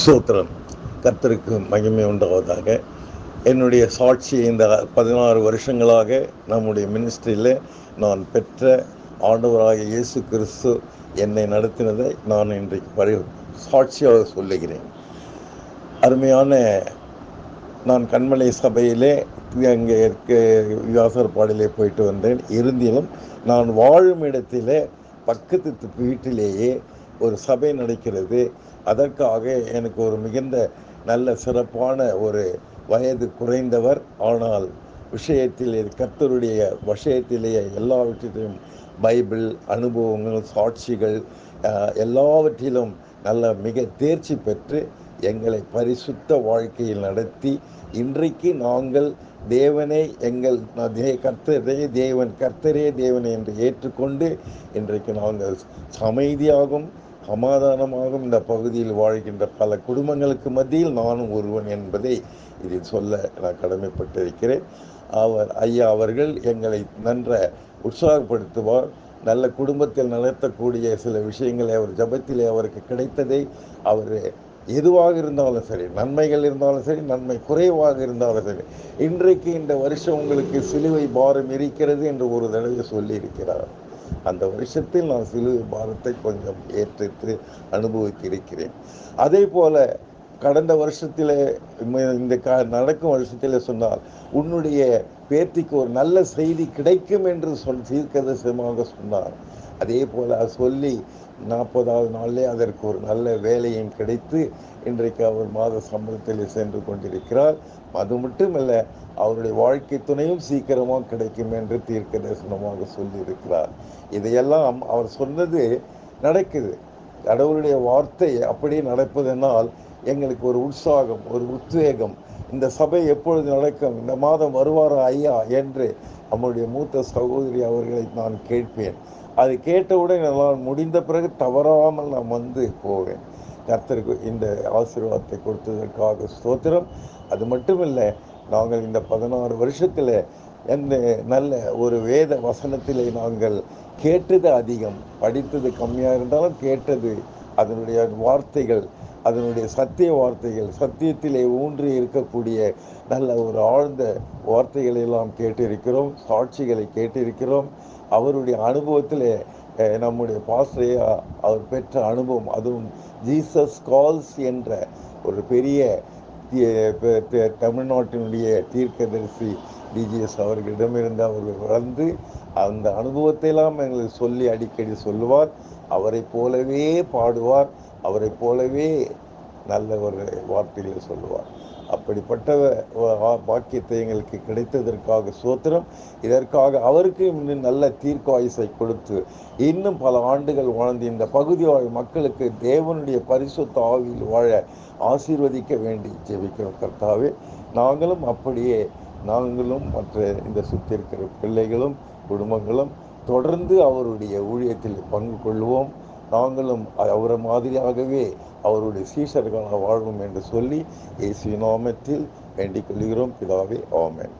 ஸ்தோத்திரம். கர்த்தருக்கு மகிமை உண்டாவதாக. என்னுடைய சாட்சி இந்த 16 வருஷங்களாக நம்முடைய மினிஸ்ட்ரியில் நான் பெற்ற ஆண்டவராகிய இயேசு கிறிஸ்து என்னை நடத்தினதை நான் இன்றைக்கு சாட்சியாக சொல்லுகிறேன். அருமையான, நான் கண்மலை சபையிலே அங்கே வியாசர்பாடிலே போயிட்டு வந்தேன். இருந்திலும் நான் வாழும் இடத்திலே பக்கத்து வீட்டிலேயே ஒரு சபை நடக்கிறது. அதற்காக எனக்கு ஒரு மிகுந்த நல்ல சிறப்பான ஒரு வயது குறைந்தவர், ஆனால் விஷயத்திலே கர்த்தருடைய விஷயத்திலேயே எல்லாவற்றிலும் பைபிள் அனுபவங்கள் சாட்சிகள் எல்லாவற்றிலும் நல்ல மிக தேர்ச்சி பெற்று எங்களை பரிசுத்த வாழ்க்கையில் நடத்தி இன்றைக்கு நாங்கள் தேவனை எங்கள் கர்த்தரே தேவனை என்று ஏற்றுக்கொண்டு இன்றைக்கு நாங்கள் அமைதியாகவும் சமாதானமாகவும் இந்த பகுதியில் வாழ்கின்ற பல குடும்பங்களுக்கு மத்தியில் நானும் ஒருவன் என்பதை இதில் சொல்ல நான் கடமைப்பட்டிருக்கிறேன். ஐயா அவர்கள் எங்களை நன்ற உற்சாகப்படுத்துவார். நல்ல குடும்பத்தில் நடத்தக்கூடிய சில விஷயங்களை அவர் ஜபத்திலே அவருக்கு கிடைத்ததை அவர் எதுவாக இருந்தாலும் சரி, நன்மைகள் இருந்தாலும் சரி, நன்மை குறைவாக இருந்தாலும் சரி, இன்றைக்கு இந்த வருஷம் உங்களுக்கு சிலுவை பாரம் இருக்கிறது என்று ஒரு தடவை சொல்லி இருக்கிறார். அந்த வருஷத்தில் நான் சிலுவை பாரத்தை கொஞ்சம் ஏற்று அனுபவித்திருக்கிறேன். அதே போல கடந்த வருஷத்தில் இந்த நடக்கும் வருஷத்தில் சொன்னால் உன்னுடைய பேத்திக்கு ஒரு நல்ல செய்தி கிடைக்கும் என்று தீர்க்கதரிசனமாக சொன்னார். அதே போல சொல்லி 40வது நாளிலே அதற்கு ஒரு நல்ல வேலையும் கிடைத்து இன்றைக்கு அவர் மாத சம்பளத்தில் சென்று கொண்டிருக்கிறார். அது மட்டுமல்ல, அவருடைய வாழ்க்கை துணையும் சீக்கிரமாக கிடைக்கும் என்று தீர்க்க தரிசனமாக சொல்லியிருக்கிறார். இதையெல்லாம் அவர் சொன்னது நடக்குது. கடவுளுடைய வார்த்தை அப்படியே நடப்பதனால் எங்களுக்கு ஒரு உற்சாகம், ஒரு உத்வேகம். இந்த சபை எப்பொழுது நடக்கும், இந்த மாதம் வருவாரா ஐயா என்று நம்முடைய மூத்த சகோதரி அவர்களை நான் கேட்பேன். அது கேட்டவுடன் நான் முடிந்த பிறகு தவறாமல் நான் வந்து போவேன். கர்த்தருக்கு இந்த ஆசீர்வாதத்தை கொடுத்ததற்காக ஸ்தோத்திரம். அது மட்டுமில்லை, நாங்கள் இந்த 16 வருஷத்தில் எந்த நல்ல ஒரு வேத வசனத்திலே நாங்கள் கேட்டது அதிகம், படித்தது கம்மியாக இருந்தாலும் கேட்டது அதனுடைய வார்த்தைகள், அதனுடைய சத்திய வார்த்தைகள், சத்தியத்திலே ஊன்றி இருக்கக்கூடிய நல்ல ஒரு ஆழ்ந்த வார்த்தைகளை எல்லாம் கேட்டிருக்கிறோம், சாட்சிகளை கேட்டிருக்கிறோம். அவருடைய அனுபவத்தில் நம்முடைய பாஸ்டரையா அவர் பெற்ற அனுபவம், அதுவும் ஜீசஸ் கால்ஸ் என்ற ஒரு பெரிய தமிழ்நாட்டினுடைய தீர்க்கதரிசி டிஜிஎஸ் அவர்களிடமிருந்து அவர்கள் வந்து அந்த அனுபவத்தையெல்லாம் எங்களுக்கு சொல்லி அடிக்கடி சொல்லுவார். அவரை போலவே பாடுவார், அவரை போலவே நல்ல ஒரு வார்த்தைகளை சொல்லுவார். அப்படிப்பட்ட பாக்கியத்தை எங்களுக்கு கிடைத்ததற்காக ஸ்தோத்திரம். இதற்காக அவருக்கு இன்னும் நல்ல தீர்க்காயுசை கொடுத்து இன்னும் பல ஆண்டுகள் வாழ்ந்து இந்த பகுதி வாழ் மக்களுக்கு தேவனுடைய பரிசுத்த ஆவியில் வாழ ஆசீர்வதிக்க வேண்டி ஜெபிக்கிறோம். கர்த்தாவே, நாங்களும் அப்படியே மற்ற இந்த சுற்றி இருக்கிற பிள்ளைகளும் குடும்பங்களும் தொடர்ந்து அவருடைய ஊழியத்தில் பங்கு கொள்வோம். நாங்களும் அவரை மாதிரியாகவே அவருடைய சீஷர்களாக வாழ்வோம் என்று சொல்லி இயேசுவின் நாமத்தில் வேண்டிக் கொள்கிறோம் பிதாவே, ஆமென்.